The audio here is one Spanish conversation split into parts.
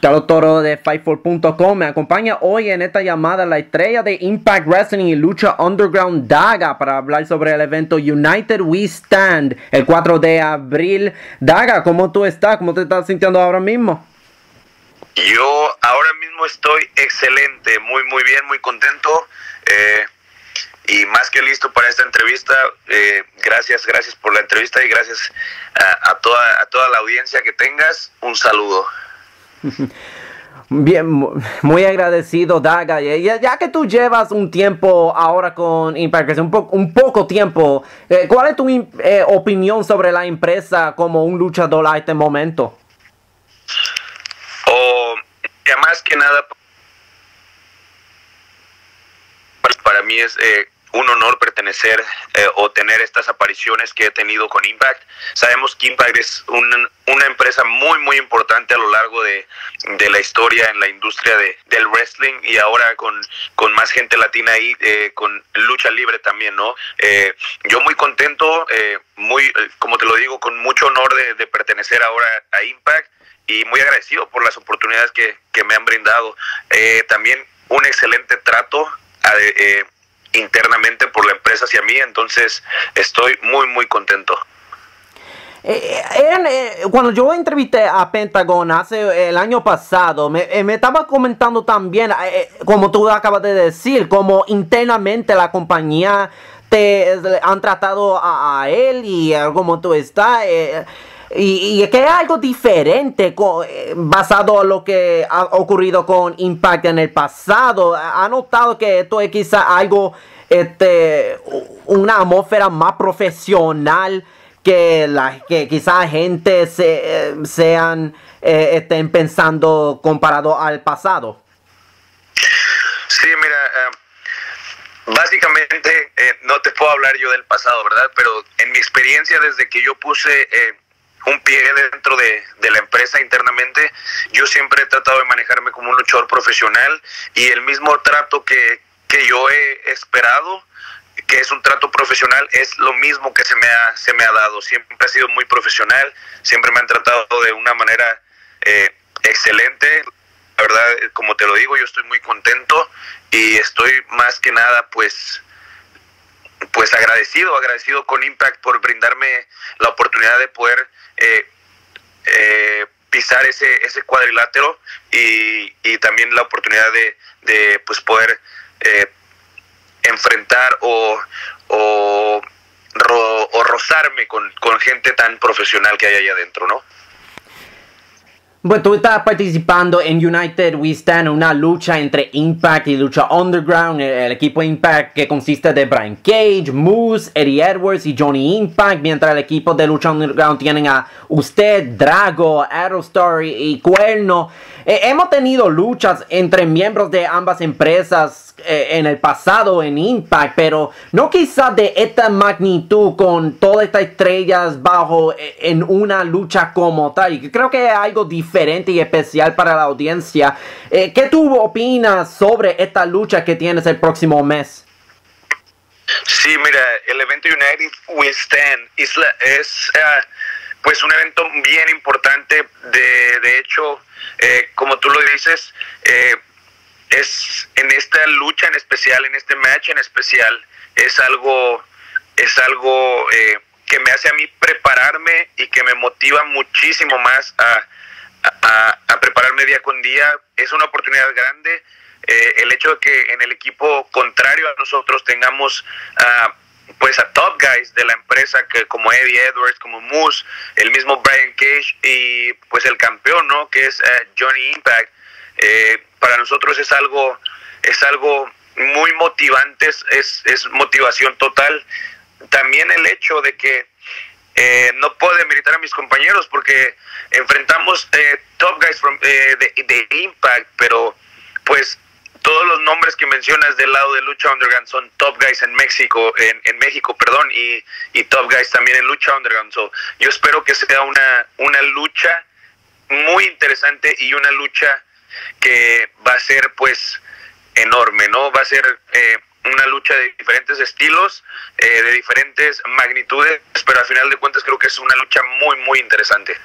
Carlos Toro de Fightful.com. Me acompaña hoy en esta llamada la estrella de Impact Wrestling y Lucha Underground, Daga, para hablar sobre el evento United We Stand el 4 de abril. Daga, ¿cómo tú estás? ¿Cómo te estás sintiendo ahora mismo? Yo ahora mismo estoy excelente, muy bien, muy contento y más que listo para esta entrevista. Gracias por la entrevista y gracias a toda la audiencia que tengas. Un saludo. Bien, muy agradecido, Daga. Ya que tú llevas un tiempo ahora con Impact, un poco tiempo, ¿cuál es tu opinión sobre la empresa como un luchador a este momento? Más que nada, para mí es un honor pertenecer o tener estas apariciones que he tenido con Impact. Sabemos que Impact es una empresa muy importante a lo largo de la historia en la industria del wrestling, y ahora con más gente latina ahí, con lucha libre también, ¿no? Yo muy contento, como te lo digo, con mucho honor de pertenecer ahora a Impact, y muy agradecido por las oportunidades que me han brindado. También un excelente trato internamente por la empresa hacia mí, entonces estoy muy contento. Cuando yo entrevisté a Pentagon el año pasado, me estaba comentando también, como tú acabas de decir, como internamente la compañía te han tratado a él y como tú estás, y que es algo diferente basado en lo que ha ocurrido con Impact en el pasado. ¿Ha notado que esto es quizá algo, una atmósfera más profesional, que quizá gente estén pensando comparado al pasado? Sí, mira, básicamente no te puedo hablar yo del pasado, ¿verdad? Pero en mi experiencia, desde que yo puse un pie dentro de la empresa internamente, yo siempre he tratado de manejarme como un luchador profesional, y el mismo trato que yo he esperado, que es un trato profesional, es lo mismo que se me ha dado. Siempre ha sido muy profesional, siempre me han tratado de una manera excelente. La verdad, como te lo digo, yo estoy muy contento y estoy más que nada pues agradecido con Impact por brindarme la oportunidad de poder pisar ese cuadrilátero, y también la oportunidad de pues poder enfrentar o rozarme con gente tan profesional que hay allá adentro, ¿no? Bueno, tú estás participando en United We Stand, una lucha entre Impact y Lucha Underground, el equipo Impact que consiste de Brian Cage, Moose, Eddie Edwards y Johnny Impact, mientras el equipo de Lucha Underground tienen a usted, Drago, Aerostar y Cuerno. Hemos tenido luchas entre miembros de ambas empresas en el pasado en Impact, pero no quizás de esta magnitud, con todas estas estrellas en una lucha como tal. Y creo que es algo diferente y especial para la audiencia. ¿Qué tú opinas sobre esta lucha que tienes el próximo mes? Sí, mira, el evento United We Stand es pues un evento bien importante. De hecho, como tú lo dices, es en esta lucha en especial, en este match en especial, es algo que me hace a mí prepararme y que me motiva muchísimo más a prepararme día con día. Es una oportunidad grande. El hecho de que en el equipo contrario a nosotros tengamos pues a top guys de la empresa, que como Eddie Edwards, como Moose, el mismo Brian Cage, y pues el campeón, ¿no?, que es Johnny Impact. Para nosotros es algo muy motivante, es motivación total. También el hecho de que no puedo demeritar a mis compañeros, porque enfrentamos top guys de Impact, pero pues todos los nombres que mencionas del lado de Lucha Underground son top guys en México, y top guys también en Lucha Underground. So, yo espero que sea una lucha muy interesante, y una lucha que va a ser pues enorme, ¿no? Va a ser una lucha de diferentes estilos, de diferentes magnitudes, pero al final de cuentas creo que es una lucha muy interesante.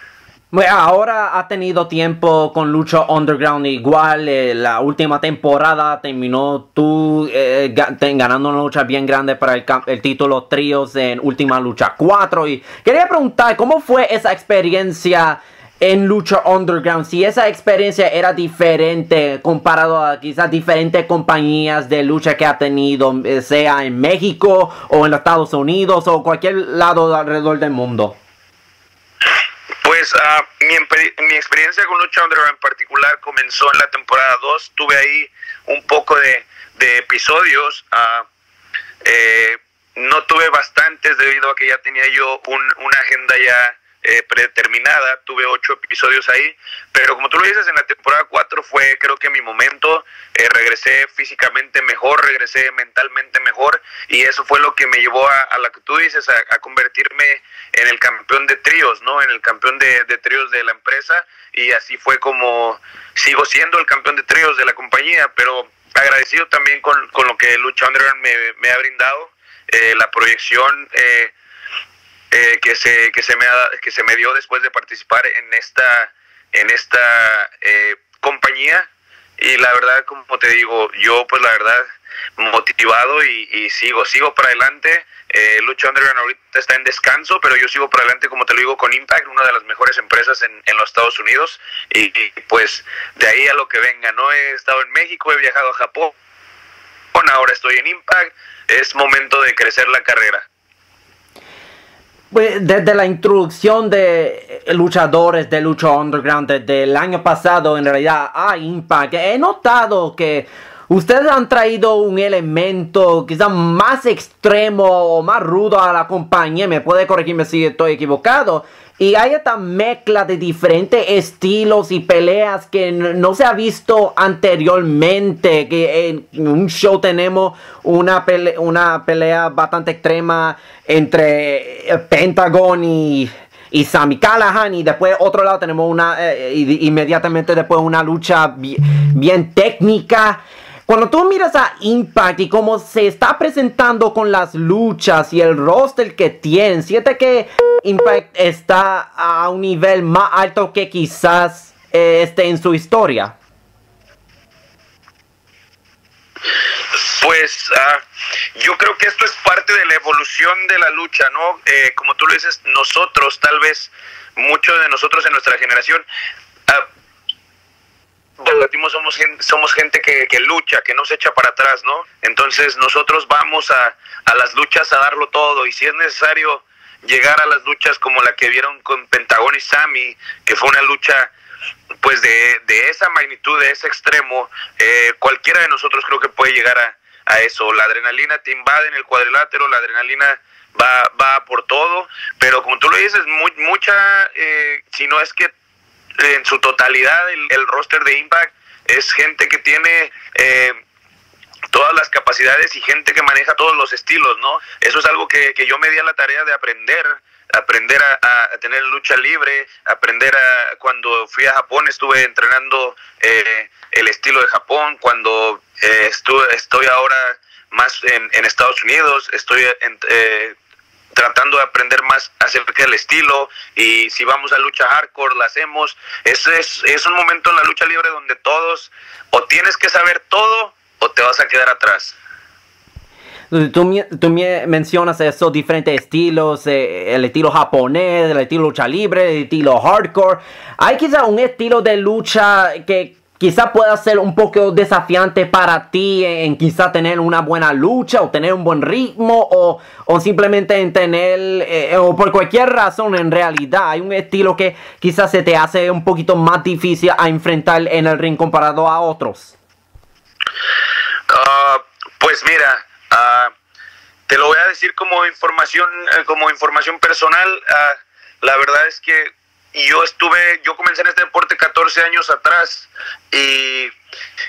Bueno, ahora ha tenido tiempo con Lucha Underground igual. La última temporada terminó tú ganando una lucha bien grande para el título tríos en Última Lucha 4. Y quería preguntar, ¿cómo fue esa experiencia en Lucha Underground? Si esa experiencia era diferente comparado a quizás diferentes compañías de lucha que ha tenido, sea en México o en los Estados Unidos o cualquier lado alrededor del mundo. Pues mi experiencia con Lucha Underground en particular comenzó en la temporada 2. Tuve ahí un poco de episodios. No tuve bastantes debido a que ya tenía yo una agenda ya predeterminada. Tuve 8 episodios ahí, pero como tú lo dices, en la temporada 4 fue creo que mi momento. Regresé físicamente mejor, regresé mentalmente mejor, y eso fue lo que me llevó a lo que tú dices, a convertirme en el campeón de tríos, ¿no? En el campeón de tríos de la empresa, y así fue como sigo siendo el campeón de tríos de la compañía, pero agradecido también con lo que Lucha Underground me ha brindado, la proyección que se me dio después de participar en esta compañía. Y la verdad, como te digo, yo pues la verdad motivado y sigo para adelante. Lucha Underground ahorita está en descanso, pero yo sigo para adelante, como te lo digo, con Impact, una de las mejores empresas en los Estados Unidos, y pues de ahí a lo que venga, ¿no? He estado en México, he viajado a Japón, ahora estoy en Impact. Es momento de crecer la carrera. Desde la introducción de luchadores de Lucha Underground desde el año pasado en realidad a Impact, he notado que ustedes han traído un elemento quizás más extremo o más rudo a la compañía. Me puede corregirme si estoy equivocado. Y hay esta mezcla de diferentes estilos y peleas que no se ha visto anteriormente. Que en un show tenemos una pelea bastante extrema entre Pentagon y Sami Callihan. Y después otro lado tenemos inmediatamente después una lucha bien técnica. Cuando tú miras a Impact y cómo se está presentando con las luchas y el roster que tienen, ¿siente que Impact está a un nivel más alto que quizás esté en su historia? Pues yo creo que esto es parte de la evolución de la lucha, ¿no? Como tú lo dices, nosotros, tal vez muchos de nosotros en nuestra generación, somos gente que lucha, que no se echa para atrás, ¿no? Entonces nosotros vamos a las luchas a darlo todo, y si es necesario llegar a las luchas como la que vieron con Pentagon y Sami, que fue una lucha pues de esa magnitud, de ese extremo, cualquiera de nosotros creo que puede llegar a eso. La adrenalina te invade en el cuadrilátero, la adrenalina va por todo, pero como tú lo dices, mucha, si no es que en su totalidad el roster de Impact es gente que tiene todas las capacidades y gente que maneja todos los estilos, ¿no? Eso es algo que yo me di a la tarea de aprender a tener lucha libre, cuando fui a Japón estuve entrenando el estilo de Japón. Cuando estoy ahora más en Estados Unidos, estoy tratando de aprender más acerca del estilo, y si vamos a lucha hardcore la hacemos. Es un momento en la lucha libre donde todos o tienes que saber todo o te vas a quedar atrás. Tú mencionas esos diferentes estilos, el estilo japonés, el estilo lucha libre, el estilo hardcore. ¿Hay quizá un estilo de lucha que quizá pueda ser un poco desafiante para ti en quizá tener una buena lucha o tener un buen ritmo o simplemente en tener, o por cualquier razón en realidad hay un estilo que quizás se te hace un poquito más difícil a enfrentar en el ring comparado a otros? Pues mira, te lo voy a decir como información personal. La verdad es que yo comencé en este deporte 14 años atrás, y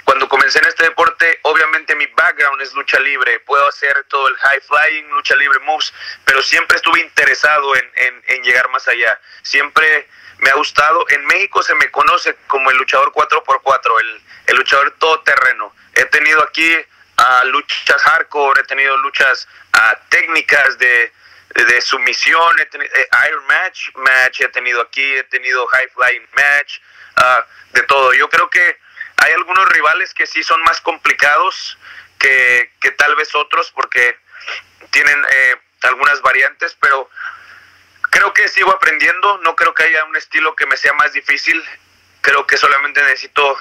cuando comencé en este deporte, obviamente mi background es lucha libre, puedo hacer todo el high flying, lucha libre moves, pero siempre estuve interesado en llegar más allá. Siempre me ha gustado. En México se me conoce como el luchador 4x4, el luchador todoterreno. He tenido aquí luchas hardcore, he tenido luchas técnicas de de sumisión, Iron match, he tenido aquí, he tenido High Flying match, de todo. Yo creo que hay algunos rivales que sí son más complicados que tal vez otros porque tienen algunas variantes, pero creo que sigo aprendiendo. No creo que haya un estilo que me sea más difícil. Creo que solamente necesito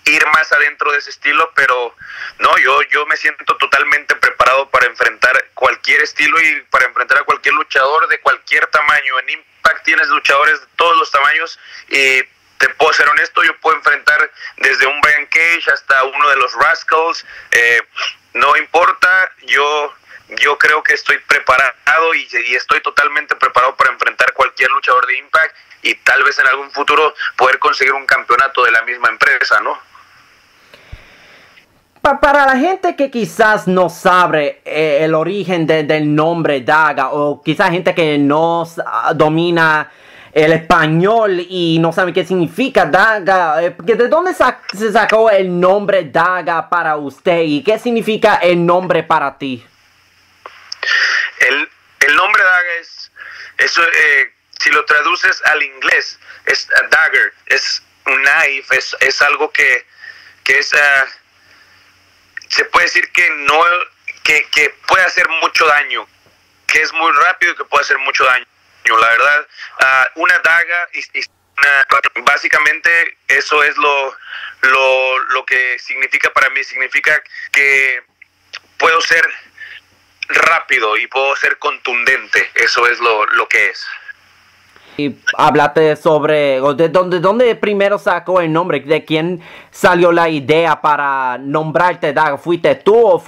ir más adentro de ese estilo, pero no, yo me siento totalmente preparado para enfrentar cualquier estilo y para enfrentar a cualquier luchador de cualquier tamaño. En Impact tienes luchadores de todos los tamaños y te puedo ser honesto, yo puedo enfrentar desde un Brian Cage hasta uno de los Rascals, no importa, yo creo que estoy preparado y estoy totalmente preparado para enfrentar cualquier luchador de Impact y tal vez en algún futuro poder conseguir un campeonato de la misma empresa, ¿no? Para la gente que quizás no sabe el origen del nombre Daga, o quizás gente que no domina el español y no sabe qué significa Daga, ¿de dónde se sacó el nombre Daga para usted y qué significa el nombre para ti? El nombre Daga si lo traduces al inglés, es a dagger, es un knife, es algo que es... se puede decir que puede hacer mucho daño, que es muy rápido y que puede hacer mucho daño. La verdad, una daga, básicamente eso es lo que significa para mí. Significa que puedo ser rápido y puedo ser contundente. Eso es lo que es. Y háblate sobre de dónde primero sacó el nombre, de quién salió la idea para nombrarte Daga. ¿Fuiste tú o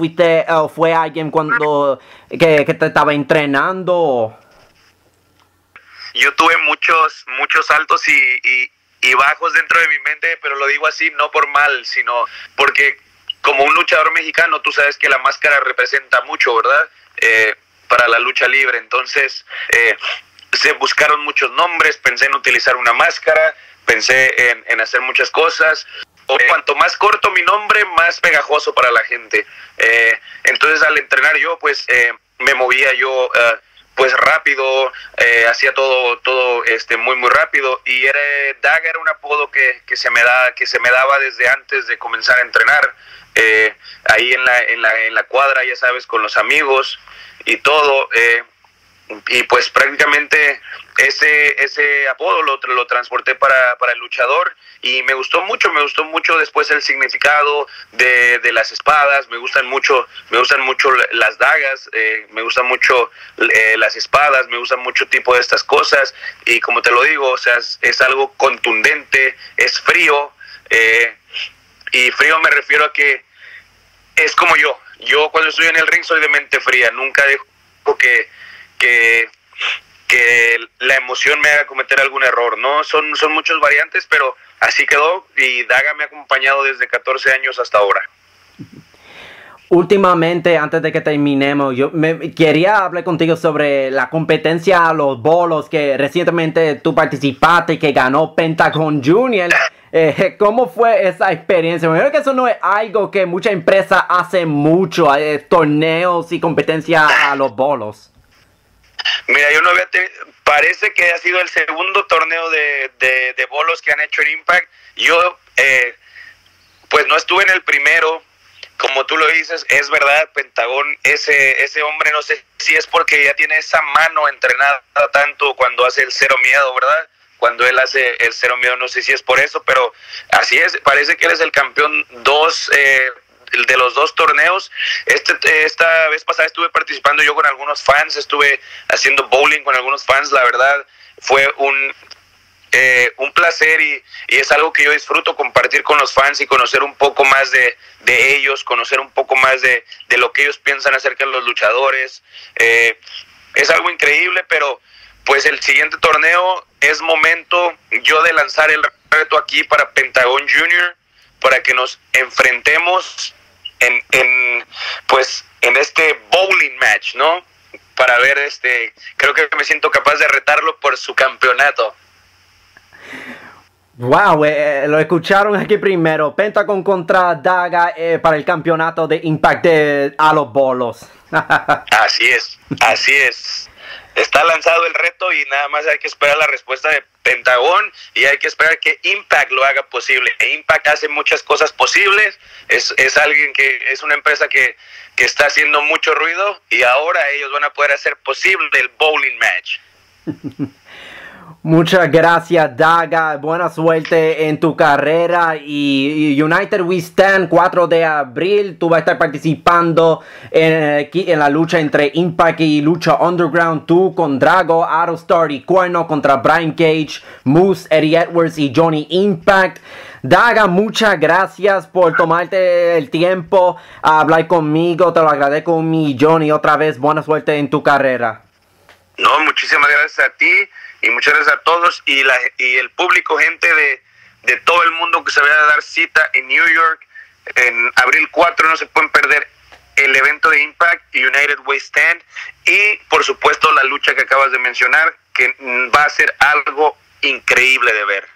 fue alguien cuando que te estaba entrenando? Yo tuve muchos altos y bajos dentro de mi mente, pero lo digo así no por mal, sino porque como un luchador mexicano tú sabes que la máscara representa mucho, ¿verdad? Para la lucha libre. Entonces se buscaron muchos nombres, pensé en utilizar una máscara, pensé en hacer muchas cosas. Cuanto más corto mi nombre, más pegajoso para la gente. Entonces al entrenar yo, pues me movía yo pues rápido, hacía todo muy rápido, y Daga era un apodo que se me daba desde antes de comenzar a entrenar, ahí en la cuadra, ya sabes, con los amigos y todo. Y pues prácticamente ese apodo lo transporté para el luchador y me gustó mucho después el significado de las espadas. Me gustan mucho las dagas, me gustan mucho las espadas, me gustan mucho tipo de estas cosas, y como te lo digo, o sea, es algo contundente, es frío, y frío me refiero a que es como yo cuando estoy en el ring soy de mente fría, nunca dejo que la emoción me haga cometer algún error, ¿no? Son muchas variantes, pero así quedó, y Daga me ha acompañado desde 14 años hasta ahora. Últimamente, antes de que terminemos, yo quería hablar contigo sobre la competencia a los bolos que recientemente tú participaste y que ganó Pentagon Junior. ¿Cómo fue esa experiencia? Me creo que eso no es algo que muchas empresas hacen mucho, torneos y competencia a los bolos. Mira, yo no había parece que ha sido el segundo torneo de bolos que han hecho en Impact. Yo, pues no estuve en el primero, como tú lo dices, es verdad, Pentagón, ese hombre, no sé si es porque ya tiene esa mano entrenada tanto cuando hace el cero miedo, ¿verdad? Cuando él hace el cero miedo, no sé si es por eso, pero así es, parece que él es el campeón de los dos torneos. Esta vez pasada estuve participando yo con algunos fans, estuve haciendo bowling con algunos fans. La verdad fue un placer y es algo que yo disfruto, compartir con los fans y conocer un poco más de ellos, conocer un poco más de lo que ellos piensan acerca de los luchadores. Es algo increíble, pero pues el siguiente torneo es momento yo de lanzar el reto aquí para Pentagon Junior, para que nos enfrentemos en este bowling match, ¿no? Para ver, creo que me siento capaz de retarlo por su campeonato. Wow, lo escucharon aquí primero. Pentagon contra Daga para el campeonato de Impact a los bolos. Así es. Está lanzado el reto y nada más hay que esperar la respuesta de Pentagón y hay que esperar que Impact lo haga posible. Impact hace muchas cosas posibles, es alguien que es una empresa que está haciendo mucho ruido y ahora ellos van a poder hacer posible el bowling match. Muchas gracias, Daga. Buena suerte en tu carrera. Y United We Stand, 4 de abril. Tú vas a estar participando en la lucha entre Impact y Lucha Underground. Tú con Drago, Aerostar y Cuerno contra Brian Cage, Moose, Eddie Edwards y Johnny Impact. Daga, muchas gracias por tomarte el tiempo a hablar conmigo. Te lo agradezco un millón y otra vez buena suerte en tu carrera. No, muchísimas gracias a ti. Y muchas gracias a todos y el público, gente de todo el mundo que se vaya a dar cita en New York en abril 4. No se pueden perder el evento de Impact United We Stand y por supuesto la lucha que acabas de mencionar, que va a ser algo increíble de ver.